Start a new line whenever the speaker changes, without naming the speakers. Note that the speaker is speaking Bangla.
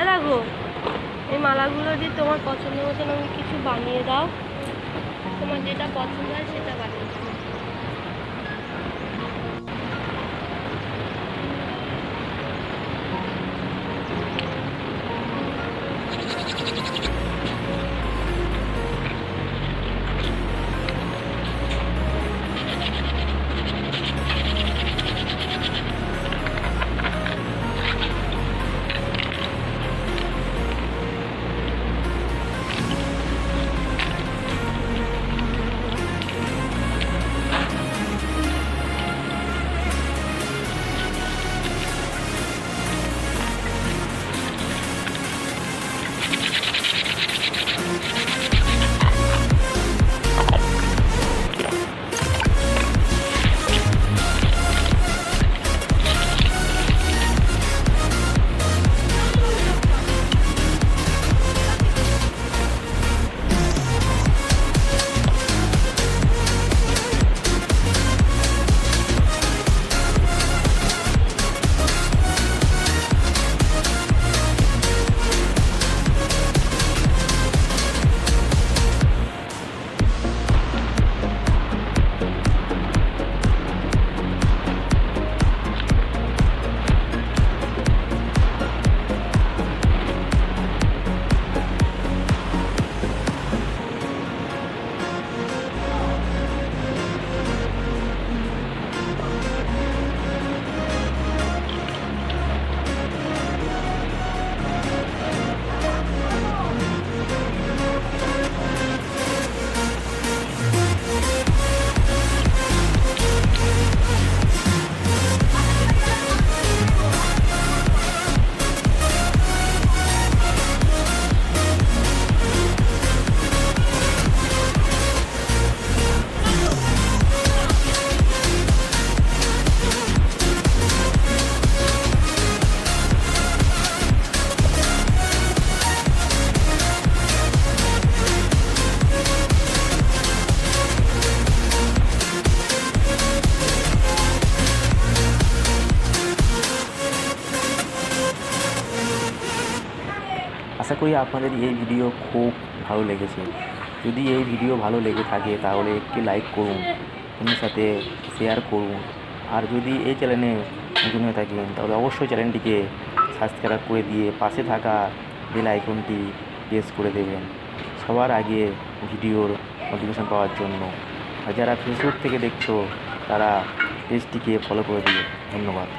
দেখো এই মালাগুলো দিয়ে তোমার পছন্দ মতন আমি কিছু বানিয়ে দাও, তোমার যেটা পছন্দ হয় সেটা বানিয়ে দাও।
আশা করি আপনাদের এই ভিডিও খুব ভালো লেগেছে। যদি এই ভিডিও ভালো লেগে থাকে তাহলে একটি লাইক করুন, বন্ধুদের সাথে শেয়ার করুন। আর যদি এই চ্যানেলে নতুন হয়ে থাকেন তাহলে অবশ্যই চ্যানেলটিকে সাবস্ক্রাইব করে দিয়ে পাশে থাকা বেল আইকনটি প্রেস করে দেবেন সবার আগে ভিডিওর নোটিফিকেশন পাওয়ার জন্য। আর যারা ফেসবুক থেকে দেখছো তারা পেজটিকে ফলো করে দিও। ধন্যবাদ।